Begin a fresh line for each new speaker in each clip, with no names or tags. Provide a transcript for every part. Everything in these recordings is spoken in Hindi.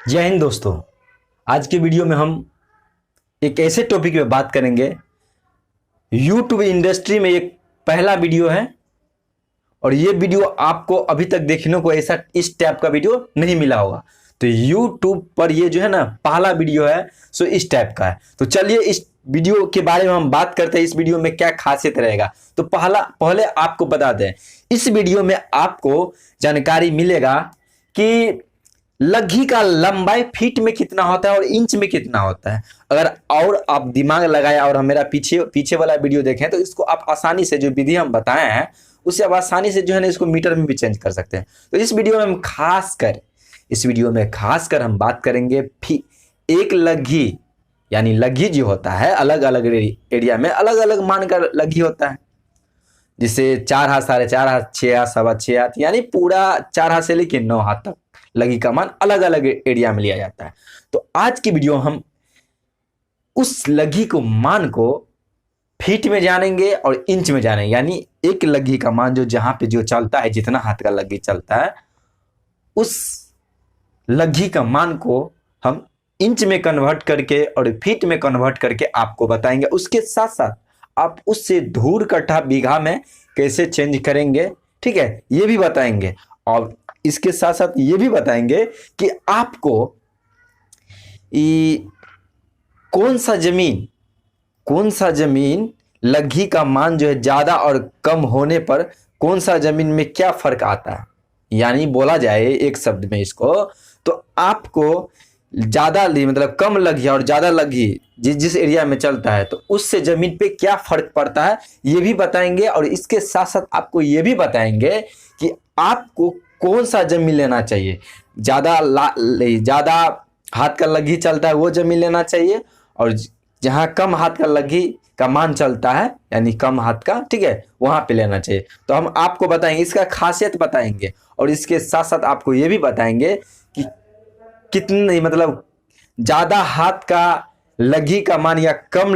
जय हिंद दोस्तों। आज के वीडियो में हम एक ऐसे टॉपिक पे बात करेंगे। यूट्यूब इंडस्ट्री में एक पहला वीडियो है और ये वीडियो आपको अभी तक देखने को ऐसा इस टाइप का वीडियो नहीं मिला होगा। तो यूट्यूब पर ये जो है ना पहला वीडियो है, सो इस टाइप का है। तो चलिए इस वीडियो के बारे में हम बात करते हैं। इस वीडियो में क्या खासियत रहेगा तो पहले आपको बता दें, इस वीडियो में आपको जानकारी मिलेगा कि लग्गी का लंबाई फीट में कितना होता है और इंच में कितना होता है। अगर और आप दिमाग लगाए और मेरा पीछे पीछे वाला वीडियो देखें तो इसको आप आसानी से जो विधि हम बताए हैं उससे आप आसानी से जो है ना इसको मीटर में भी चेंज कर सकते हैं। तो इस वीडियो में हम खासकर हम बात करेंगे एक लग्गी, यानी लग्गी जो होता है अलग अलग एरिया में अलग अलग मान का लग्गी होता है। जिसे 4 हाथ, 4.5 हाथ, 6 हाथ, 6.25 हाथ, यानी पूरा 4 हाथ से लेकर 9 हाथ तक लग्गी का मान अलग अलग एरिया में लिया जाता है। तो आज की वीडियो हम उस लग्गी को मान को फीट में जानेंगे और इंच में जानेंगे, यानी एक लग्गी का मान जो जहां पे जो चलता है, जितना हाथ का लग्गी चलता है उस लग्गी का मान को हम इंच में कन्वर्ट करके और फीट में कन्वर्ट करके आपको बताएंगे। उसके साथ साथ आप उससे धूर कट्ठा बीघा में कैसे चेंज करेंगे, ठीक है, ये भी बताएंगे। और इसके साथ साथ ये भी बताएंगे कि आपको कौन सा जमीन लग्गी का मान जो है ज्यादा और कम होने पर कौन सा जमीन में क्या फर्क आता है। यानी बोला जाए एक शब्द में इसको, तो आपको ज्यादा मतलब कम लग्गी और ज्यादा लग्गी जिस एरिया में चलता है तो उससे जमीन पे क्या फर्क पड़ता है ये भी बताएंगे। और इसके साथ साथ आपको ये भी बताएंगे कि आपको कौन सा जमीन लेना चाहिए। ज्यादा हाथ का लग्गी चलता है वो जमीन लेना चाहिए, और जहां कम हाथ का लग्गी का मान चलता है यानी कम हाथ का, ठीक है, वहां पे लेना चाहिए। तो हम आपको बताएंगे, इसका खासियत बताएंगे। और इसके साथ साथ आपको ये भी बताएंगे कि कितने मतलब ज्यादा हाथ का लग्गी का मान या कम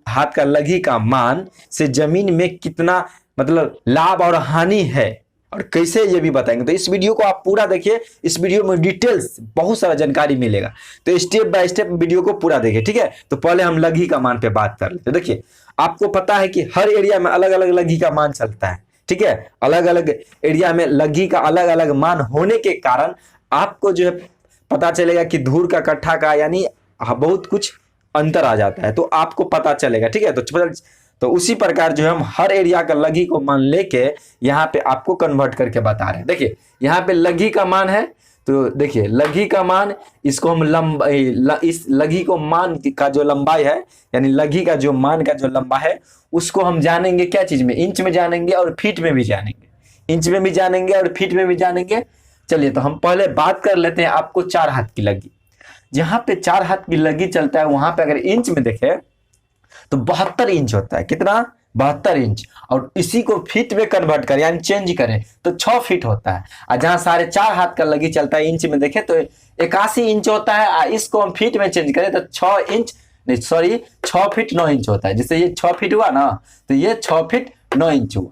हाथ का लग्गी का मान से जमीन में कितना मतलब लाभ और हानि है और कैसे, ये भी बताएंगे। तो इस वीडियो को आप पूरा देखिए। इस वीडियो में डिटेल्स बहुत सारा जानकारी मिलेगा, तो स्टेप बाय स्टेप वीडियो को पूरा देखिए, ठीक है। तो पहले हम लग्गी का मान पे बात कर लेते। देखिए, आपको पता है कि हर एरिया में अलग अलग लग्गी का मान चलता है, ठीक है। अलग अलग एरिया में लग्गी का अलग अलग मान होने के कारण आपको जो है पता चलेगा कि धूर का कट्ठा का यानी बहुत कुछ अंतर आ जाता है, तो आपको पता चलेगा, ठीक है। तो उसी प्रकार जो है हम हर एरिया का लग्गी को मान लेके यहाँ पे आपको कन्वर्ट करके बता रहे हैं। देखिए, यहाँ पे लग्गी का मान है, तो देखिए लग्गी का मान, इसको हम इस लग्गी को मान का जो लंबाई है यानी लग्गी का जो मान का जो लंबा है उसको हम जानेंगे क्या चीज में, इंच में जानेंगे और फीट में भी जानेंगे। इंच में भी जानेंगे और फीट में भी जानेंगे। चलिए, तो हम पहले बात कर लेते हैं आपको 4 हाथ की लग्गी। जहां पे 4 हाथ की लग्गी चलता है वहां पे अगर इंच में देखें तो 72 इंच होता है। कितना? 72 इंच। और इसी को फीट में कन्वर्ट करें यानी चेंज करें तो 6 फीट होता है। और जहां 4.5 हाथ का लग्गी चलता है इंच में देखें तो 81 इंच होता है। और इसको हम फीट में चेंज करें तो 6 फीट 9 इंच होता है। जैसे ये 6 फीट हुआ ना, तो ये 6 फीट 9 इंच हुआ,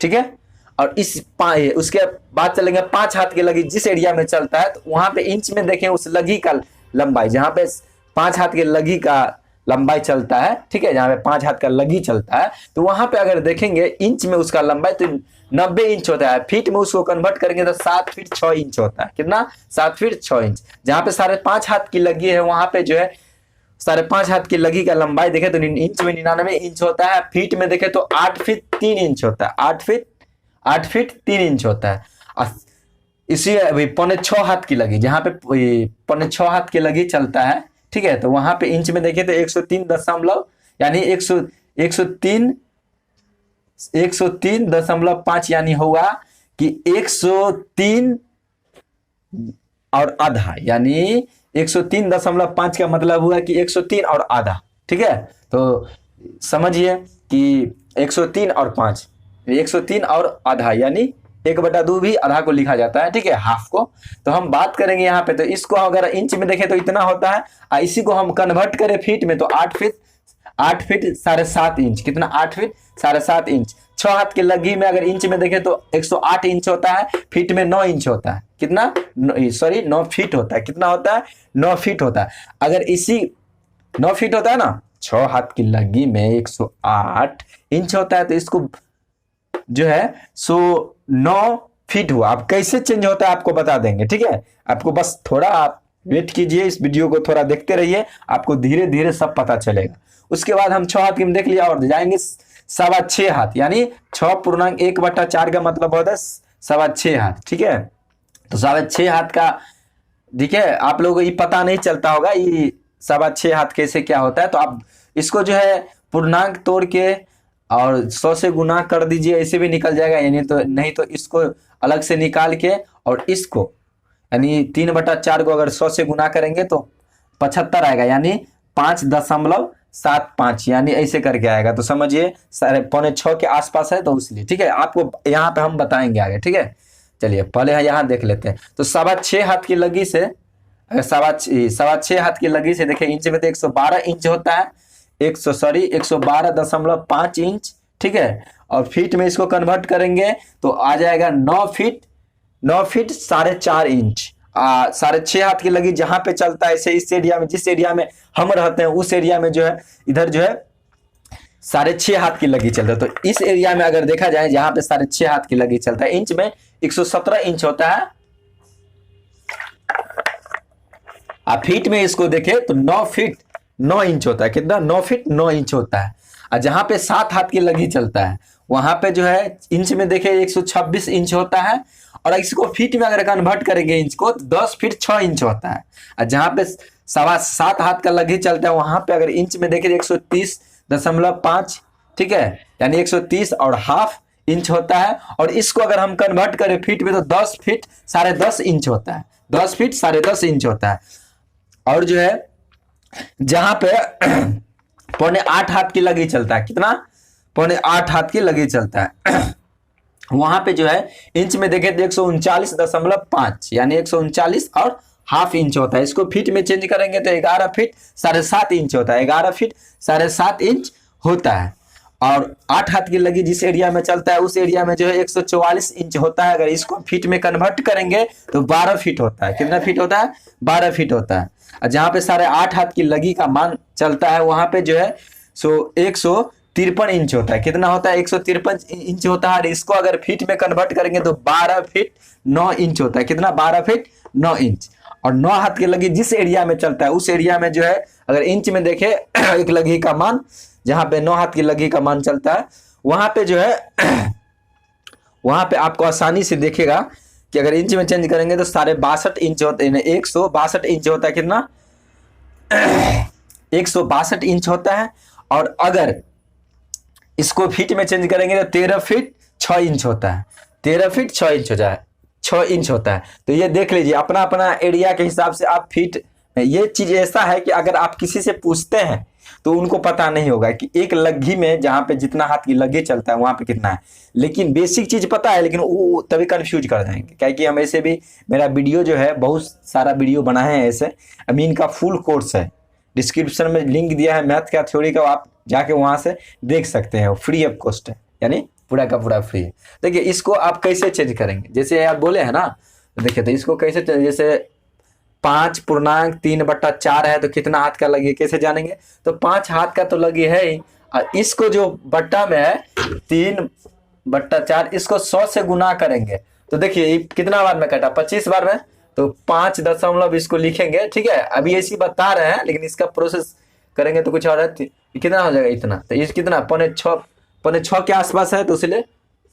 ठीक है। और उसके बाद चलेंगे 5 हाथ की लग्गी जिस एरिया में चलता है तो वहां पे इंच में देखें उस लग्गी का लंबाई, जहां पे 5 हाथ की लग्गी का लंबाई चलता है, ठीक है, जहां पे 5 हाथ का लग्गी चलता है तो वहां पे अगर देखेंगे इंच में उसका लंबाई तो 90 इंच होता है। फीट में उसको कन्वर्ट करेंगे तो 7 फीट 6 इंच होता है। कितना? 7 फीट 6 इंच। जहां पे 5.5 हाथ की लग्गी है वहां पे जो है 5.5 हाथ की लग्गी का लंबाई देखे तो इंच में 99 इंच होता है। फीट में देखे तो 8 फीट 3 इंच होता है। 8 फीट 3 इंच होता है। इसी 6.25 हाथ की लगी, जहां पे 6.25 हाथ की लगी चलता है, ठीक है, तो वहां पे इंच में देखें तो 103 दशमलव यानी 103.5 यानी होगा कि 103 और आधा, यानी 103.5 का मतलब हुआ कि 103 और आधा, ठीक है। तो समझिए कि 103 और 5, 103 और आधा यानी 1/2 भी आधा को लिखा जाता है, ठीक है, हाफ को। तो हम बात करेंगे यहाँ पे, तो इसको अगर इंच में देखें तो इतना होता है, और इसी को हम कन्वर्ट करें फीट में तो 8 फीट 7.5 इंच। कितना? 8 फीट 7.5 इंच। 6 हाथ की लगी में अगर इंच में देखें तो 108 इंच होता है, फीट में 9 इंच होता है। कितना? सॉरी 9 फीट होता है। कितना होता है? 9 फीट होता है। अगर इसी 9 फीट होता है ना, 6 हाथ की लगी में 108 इंच होता है, तो इसको जो है सो 9 फीट हुआ। अब कैसे चेंज होता है आपको बता देंगे, ठीक है। आपको बस थोड़ा आप वेट कीजिए, इस वीडियो को थोड़ा देखते रहिए, आपको धीरे धीरे सब पता चलेगा। उसके बाद हम 6 हाथ की देख लिया और जाएंगे 6.25 हाथ, यानी 6.1/4 का मतलब होता है 6.25 हाथ, ठीक है। तो 6.25 हाथ का, ठीक है, आप लोगों को ये पता नहीं चलता होगा ये 6.25 हाथ कैसे क्या होता है। तो आप इसको जो है पूर्णांक तोड़ के और 100 से गुना कर दीजिए, ऐसे भी निकल जाएगा। यानी तो नहीं तो इसको अलग से निकाल के और इसको यानी 3/4 को अगर 100 से गुना करेंगे तो 75 आएगा, यानी 5.75, यानी ऐसे करके आएगा। तो समझिए 5.25 के आसपास है, तो इसलिए, ठीक है। आपको यहाँ पे हम बताएंगे आगे, ठीक है। चलिए पहले यहाँ देख लेते हैं। तो 6.25 हाथ की लगी से, अगर 6.25 हाथ की लगी से देखिए इंच में तो 112 इंच होता है, 112.5 इंच, ठीक है। और फीट में इसको कन्वर्ट करेंगे तो आ जाएगा 9 फीट 4.5 इंच। 6.5 हाथ की लगी जहां पे चलता है, इस एरिया में, जिस एरिया में हम रहते हैं उस एरिया में जो है इधर जो है 6.5 हाथ की लगी चलता है। तो इस एरिया में अगर देखा जाए जहां पे 6.5 हाथ की लगी चलता है, इंच में 117 इंच होता है। आप फीट में इसको देखें तो 9 फीट 9 इंच होता है। कितना? 9 फीट 9 इंच होता है। और जहां पे 7 हाथ की लगी चलता है वहां पे जो है इंच में देखें 126 इंच होता है। और इसको फीट में अगर कन्वर्ट करेंगे इंच को तो 10 फीट 6 इंच होता है। और जहां पे 7.25 हाथ का लगी चलता है वहां पे अगर इंच में देखें 130.5, ठीक है, यानी 130 और हाफ इंच होता है। और इसको अगर हम कन्वर्ट करें फीट में तो 10 फीट 10.5 इंच होता है। 10 फीट 10.5 इंच होता है। और जो है जहां पे 8.25 हाथ की लगी चलता है, कितना? 8.25 हाथ की लगी चलता है वहां पे जो है इंच में देखें तो 139.5, यानी 139 और हाफ इंच होता है। इसको फीट में चेंज करेंगे तो 11 फीट 7.5 इंच होता है। 11 फीट 7.5 इंच होता है। और 8 हाथ की लगी जिस एरिया में चलता है उस एरिया में जो है 144 इंच होता है। अगर इसको फीट में कन्वर्ट करेंगे तो 12 फीट होता है। कितना फीट होता है? 12 फीट होता है। और जहां पे 8.5 हाथ की लगी का मान चलता है वहां पे जो है 153 इंच होता है। कितना होता है? 153 इंच होता है। और इसको अगर फीट में कन्वर्ट करेंगे तो 12 फीट 9 इंच होता है। कितना? 12 फीट 9 इंच। और 9 हाथ की लगी जिस एरिया में चलता है उस एरिया में जो है अगर इंच में देखे एक लगी का मान, जहां पे 9 हाथ की लगी का मान चलता है वहां पे जो है वहां पे आपको आसानी से देखेगा कि अगर इंच में चेंज करेंगे तो 62.5 इंच होता है। 162 इंच होता है। कितना? 162 इंच होता है। और अगर इसको फीट में चेंज करेंगे तो 13 फीट 6 इंच होता है। 13 फीट 6 इंच हो जाए 6 इंच होता है। तो ये देख लीजिए अपना अपना एरिया के हिसाब से आप फीट। ये चीज ऐसा है कि अगर आप किसी से पूछते हैं तो उनको पता नहीं होगा कि एक लग्गी में जहां पे जितना हाथ की लगी चलता है वहां पे कितना है, लेकिन बेसिक चीज पता है, लेकिन वो तभी कंफ्यूज कर जाएंगे। क्या कि हम ऐसे भी, मेरा वीडियो जो है बहुत सारा वीडियो बनाए हैं ऐसे, अमीन का फुल कोर्स है, डिस्क्रिप्शन में लिंक दिया है मैथ का थ्योरी का, आप जाके वहां से देख सकते हैं। फ्री ऑफ कॉस्ट है, यानी पूरा का पूरा फ्री है। देखिए इसको आप कैसे चेंज करेंगे, जैसे आप बोले हैं ना, तो देखिए तो इसको कैसे, जैसे 5.3/4 है तो कितना हाथ का लगी कैसे जानेंगे? तो 5 हाथ का तो लगी है ही। और इसको जो बट्टा में है 3/4, इसको 100 से गुना करेंगे तो देखिए कितना बार में कटा? 25 बार में। तो 5 दशमलव इसको लिखेंगे, ठीक है। अभी ऐसी बता रहे हैं लेकिन इसका प्रोसेस करेंगे तो कुछ और है। कितना हो जाएगा? इतना। तो इस कितना 5.6 के आसपास है, तो इसलिए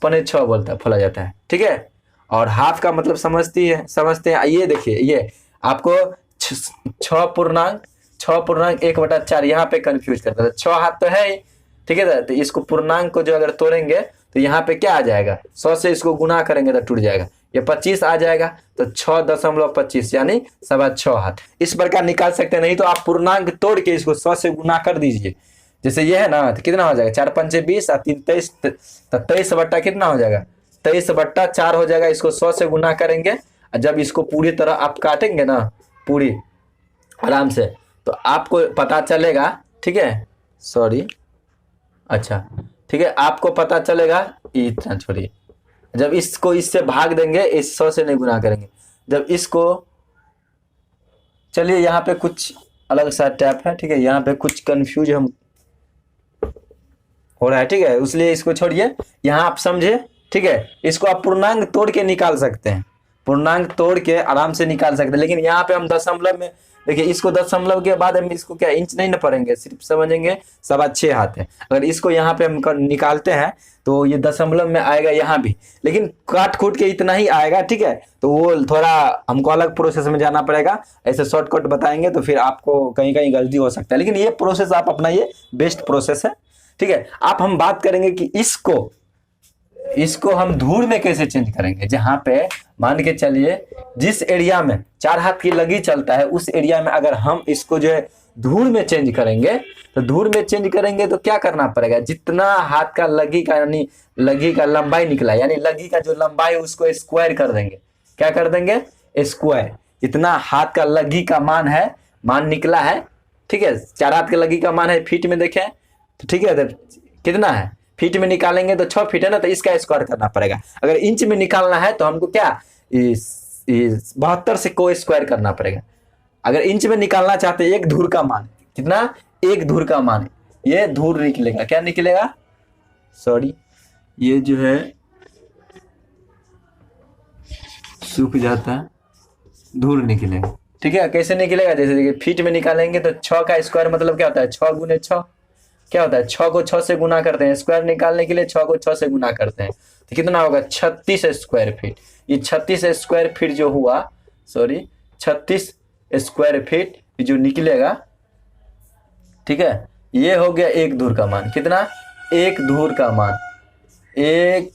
5.6 बोलता है, खोला जाता है, ठीक है। और हाफ का मतलब समझते हैं। ये देखिए ये आपको 6.1/4 यहाँ पे कंफ्यूज करता है। 6 हाथ तो है ही, ठीक है। तो इसको पूर्णांक को जो अगर तोड़ेंगे तो यहाँ पे क्या आ जाएगा? 100 से इसको गुना करेंगे तो टूट जाएगा, ये 25 आ जाएगा। तो 6.25 यानी 6.25 हाथ इस प्रकार निकाल सकते हैं। नहीं तो आप पूर्णांक तोड़ के इसको 100 से गुना कर दीजिए। जैसे ये है ना, तो कितना हो जाएगा? 4×5 = 20 और 3 × 23, तो 23 बट्टा कितना हो जाएगा? 23/4 हो जाएगा। इसको 100 से गुना करेंगे। जब इसको पूरी तरह आप काटेंगे ना, पूरी आराम से, तो आपको पता चलेगा, ठीक है। सॉरी, अच्छा ठीक है, आपको पता चलेगा ये इतना, छोड़िए, जब इसको इससे भाग देंगे, इस 100 से नहीं गुना करेंगे, जब इसको, चलिए यहाँ पे कुछ अलग सा टैप है, ठीक है, यहाँ पे कुछ कंफ्यूज हम हो रहा है, ठीक है, इसलिए इसको छोड़िए, यहाँ आप समझे, ठीक है। इसको आप पूर्णांक तोड़ के निकाल सकते हैं, पूर्णांक तोड़ के आराम से निकाल सकते हैं, लेकिन यहाँ पे हम दशमलव में, देखिए इसको दशमलव के बाद हम इसको क्या इंच नहीं ना पढ़ेंगे, सिर्फ समझेंगे 6.25 हाथ है। अगर इसको यहाँ पे हम निकालते हैं तो ये दशमलव में आएगा यहाँ भी, लेकिन काट खूट के इतना ही आएगा, ठीक है। तो वो थोड़ा हमको अलग प्रोसेस में जाना पड़ेगा, ऐसे शॉर्टकट बताएंगे तो फिर आपको कहीं कहीं गलती हो सकता है, लेकिन ये प्रोसेस आप अपना, ये बेस्ट प्रोसेस है, ठीक है। आप हम बात करेंगे कि इसको हम धूर में कैसे चेंज करेंगे। जहां पे मान के चलिए जिस एरिया में 4 हाथ की लगी चलता है, उस एरिया में अगर हम इसको जो है धूर में चेंज करेंगे, तो धूर में चेंज करेंगे तो क्या करना पड़ेगा, जितना हाथ का लगी का, यानी लगी का लंबाई निकला, यानी लगी का जो लंबाई उसको स्क्वायर कर देंगे। क्या कर देंगे, स्क्वायर। जितना हाथ का लगी का मान है, मान निकला है, ठीक है, 4 हाथ के लगी का मान है फीट में, देखें तो, ठीक है, तो कितना है फीट में निकालेंगे तो 6 फीट है ना, तो इसका स्क्वायर करना पड़ेगा। अगर इंच में निकालना है तो हमको क्या 72 से को स्क्वायर करना पड़ेगा। अगर इंच में निकालना चाहते हैं एक धूर का मान, कितना, एक धूर का मान, ये धूर निकलेगा, क्या निकलेगा, सॉरी ये जो है सूख जाता है, धूर निकलेगा, ठीक है। कैसे निकलेगा, जैसे देखिए फीट में निकालेंगे तो 6 का स्क्वायर मतलब क्या होता है, 6 गुने 6 क्या होता है, 6 को 6 से गुना करते हैं, स्क्वायर निकालने के लिए 6 को 6 से गुना करते हैं, तो कितना होगा 36 स्क्वायर फीट। ये 36 स्क्वायर फीट जो हुआ, सॉरी 36 स्क्वायर फीट जो निकलेगा, ठीक है, ये हो गया एक धूर का मान। कितना, एक धूर का मान, एक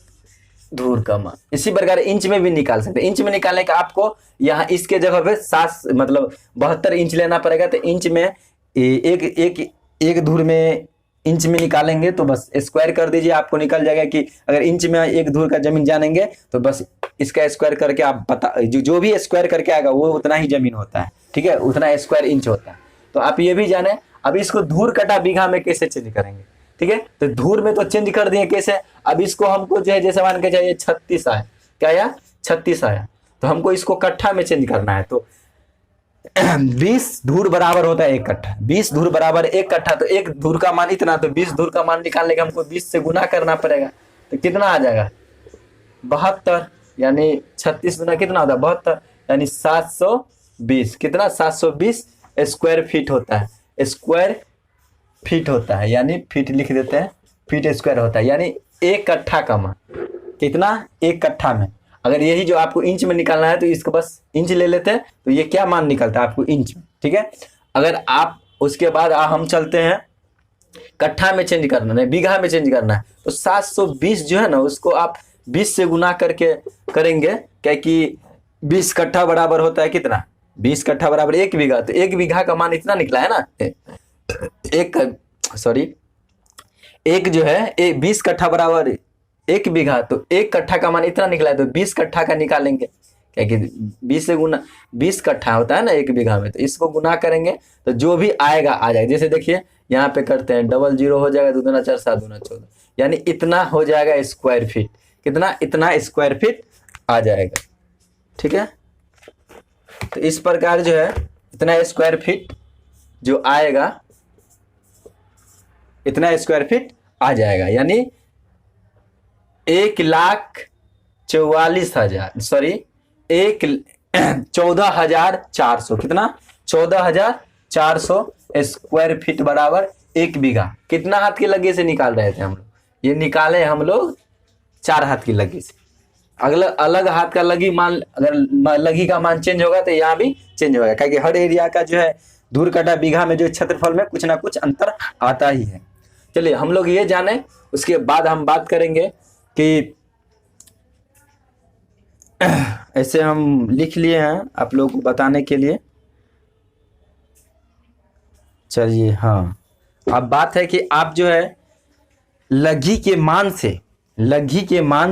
धूर का मान। इसी प्रकार इंच में भी निकाल सकते हैं। इंच में निकालने का आपको यहाँ इसके जगह पे 7 मतलब 72 इंच लेना पड़ेगा, तो इंच में एक धूर में इंच में निकालेंगे तो बस स्क्वायर कर दीजिए, आपको निकल जाएगा कि अगर इंच में एक धूर का जमीन जानेंगे तो बस इसका स्क्वायर करके आप बता, जो भी स्क्वायर करके आएगा वो उतना ही जमीन होता है, ठीक है, उतना स्क्वायर इंच होता है। तो आप ये भी जाने। अब इसको धूर कटा बीघा में कैसे चेंज करेंगे, ठीक है, तो धूर में तो चेंज कर दिए, कैसे, अब इसको हमको जो है जैसे मान के चाहिए 36 आया, क्या आया 36 आया, तो हमको इसको कट्ठा में चेंज करना है, तो 20 धूर बराबर होता है 1 कट्ठा, 20 धूर बराबर 1 कट्ठा, तो एक धूर का मान इतना, तो 20 धूर का मान निकालने के हमको 20 से गुना करना पड़ेगा, तो कितना आ जाएगा 72, यानी 36 गुना कितना होता है 72, यानी 720, कितना 720 स्क्वायर फीट होता है, स्क्वायर फीट होता है, यानी फीट लिख देते हैं, फीट स्क्वायर होता है, यानी 1 कट्ठा का मान कितना, 1 कट्ठा में। अगर यही जो आपको इंच में निकालना है तो इसको बस इंच ले लेते हैं, तो ये क्या मान निकलता है आपको इंच में, ठीक है। अगर आप उसके बाद हम चलते हैं कट्ठा में चेंज करना, नहीं बीघा में चेंज करना है, तो 720 जो है ना उसको आप 20 से गुना करके करेंगे, क्या कि 20 कट्ठा बराबर होता है कितना, 20 कट्ठा बराबर 1 बीघा, तो 1 बीघा का मान इतना निकला है ना, एक जो है 20 कट्ठा बराबर 1 बीघा, तो 1 कट्ठा का मान इतना निकला है, तो 20 कट्ठा का निकालेंगे, क्या कि 20 से गुना 20 कट्ठा होता है ना 1 बीघा में, तो इसको गुना करेंगे तो जो भी आएगा आ जाएगा। जैसे देखिए यहाँ पे करते हैं, डबल 0 हो जाएगा, 2 दूना 4 7 दूना 14, यानी इतना हो जाएगा स्क्वायर फीट, कितना, इतना स्क्वायर फीट आ जाएगा, ठीक है। तो इस प्रकार जो है इतना स्क्वायर फीट जो आएगा, इतना स्क्वायर फीट आ जाएगा, यानी 1,44,000 सॉरी 14,400, कितना 14,400 स्क्वायर फीट बराबर 1 बीघा। कितना हाथ की लगी से निकाल रहे थे हम लोग, ये निकाले हम लोग 4 हाथ की लगी से। अगला अलग हाथ का लगी मान, अगर लगी का मान चेंज होगा तो यहाँ भी चेंज होगा, क्योंकि हर एरिया का जो है धूर कटा बीघा में जो क्षेत्रफल में कुछ ना कुछ अंतर आता ही है। चलिए हम लोग ये जाने, उसके बाद हम बात करेंगे कि ऐसे हम लिख लिए हैं आप लोगों को बताने के लिए। चलिए हाँ, अब बात है कि आप जो है लघी के मान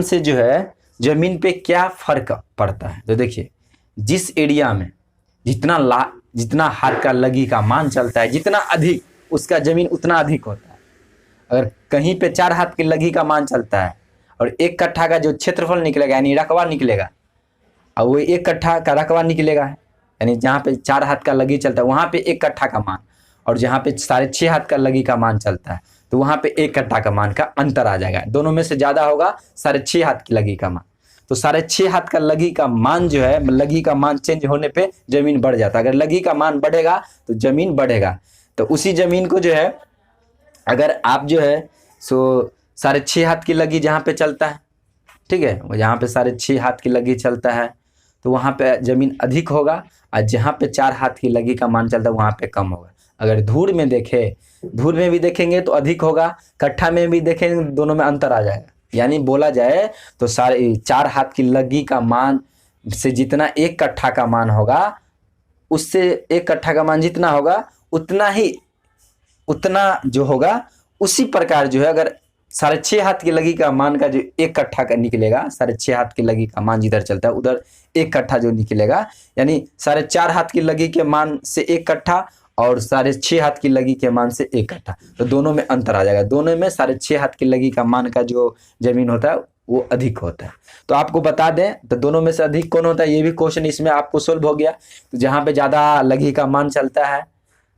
से जो है जमीन पे क्या फर्क पड़ता है। तो देखिए जिस एरिया में जितना हाथ का लगी का मान चलता है, जितना अधिक उसका जमीन उतना अधिक होता है। अगर कहीं पे 4 हाथ की लगी का मान चलता है और 1 कट्ठा का जो क्षेत्रफल निकलेगा यानी रकबा निकलेगा, और वो 1 कट्ठा का रकबा निकलेगा, यानी जहाँ पे 4 हाथ का लगी चलता है वहाँ पे 1 कट्ठा का मान, और जहाँ पे 6.5 हाथ का लगी का मान चलता है तो वहाँ पे 1 कट्ठा का मान का अंतर आ जाएगा। दोनों में से ज़्यादा होगा 6.5 हाथ की लगी का मान। तो 6.5 हाथ का लगी का मान जो है, लगी का मान चेंज होने पे जमीन बढ़ जाता है। अगर लगी का मान बढ़ेगा तो जमीन बढ़ेगा। तो उसी जमीन को जो है अगर आप जो है सो 6.5 हाथ की लगी जहाँ पे चलता है, ठीक है, जहाँ पे 6.5 हाथ की लगी चलता है तो वहाँ पे जमीन अधिक होगा, और जहाँ पे 4 हाथ की लगी का मान चलता है वहाँ पे कम होगा। अगर धूर में देखें, धूर में भी देखेंगे तो अधिक होगा, कट्ठा में भी देखेंगे दोनों में अंतर आ जाएगा। यानी बोला जाए तो 4 हाथ की लगी का मान से जितना 1 कट्ठा का मान होगा, उससे 1 कट्ठा का मान जितना होगा उतना जो होगा उसी प्रकार जो है अगर 6.5 हाथ की लगी का मान का जो 1 कट्ठा का निकलेगा, 6.5 हाथ की लगी का मान जिधर चलता है उधर 1 कट्ठा जो निकलेगा, यानी 4.5 हाथ की लगी के मान से 1 कट्ठा और 6.5 हाथ की लगी के मान से 1 कट्ठा, तो दोनों में अंतर आ जाएगा। दोनों में 6.5 हाथ की लगी का मान का जो जमीन होता है वो अधिक होता है। तो आपको बता दें तो दोनों में से अधिक कौन होता है, ये भी क्वेश्चन इसमें आपको सोल्व हो गया। तो जहाँ पे ज़्यादा लगी का मान चलता है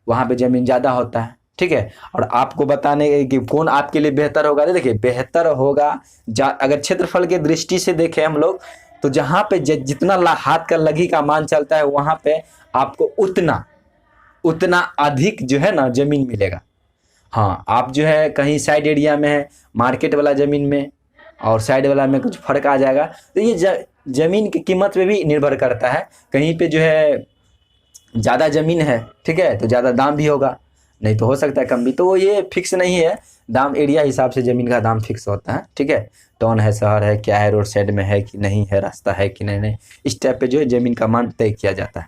वहाँ पे जमीन ज़्यादा होता है, ठीक है। और आपको बताने कि कौन आपके लिए बेहतर होगा, देखिए बेहतर होगा अगर क्षेत्रफल के दृष्टि से देखें हम लोग तो जहाँ पे जितना हाथ का लगी का मान चलता है वहाँ पे आपको उतना अधिक जो है ना जमीन मिलेगा। हाँ, आप जो है कहीं साइड एरिया में है, मार्केट वाला ज़मीन में और साइड वाला में कुछ फर्क आ जाएगा। तो ये ज़मीन की कीमत पे भी निर्भर करता है। कहीं पे जो है ज़्यादा ज़मीन है, ठीक है, तो ज़्यादा दाम भी होगा, नहीं तो हो सकता है कम भी। तो ये फिक्स नहीं है, दाम एरिया हिसाब से ज़मीन का दाम फिक्स होता है, ठीक है। टाउन है, शहर है, क्या है, रोड साइड में है कि नहीं है, रास्ता है कि नहीं, इस टाइप पे जो है ज़मीन का मान तय किया जाता है।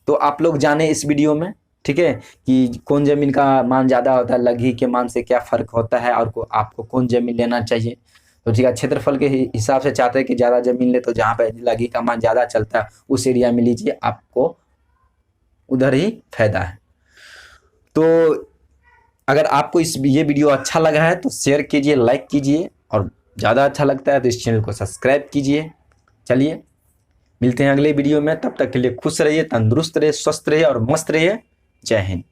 तो आप लोग जाने इस वीडियो में, ठीक है, कि कौन ज़मीन का मान ज़्यादा होता है, लगी के मान से क्या फ़र्क होता है और आपको कौन ज़मीन लेना चाहिए। तो ठीक है, क्षेत्रफल के हिसाब से चाहते हैं कि ज़्यादा ज़मीन ले तो जहाँ पे लगी का मान ज़्यादा चलता है उस एरिया में लीजिए, आपको उधर ही फायदा है। तो अगर आपको ये वीडियो अच्छा लगा है तो शेयर कीजिए, लाइक कीजिए, और ज़्यादा अच्छा लगता है तो इस चैनल को सब्सक्राइब कीजिए। चलिए मिलते हैं अगले वीडियो में, तब तक के लिए खुश रहिए, तंदुरुस्त रहिए, स्वस्थ रहिए और मस्त रहिए। जय हिंद।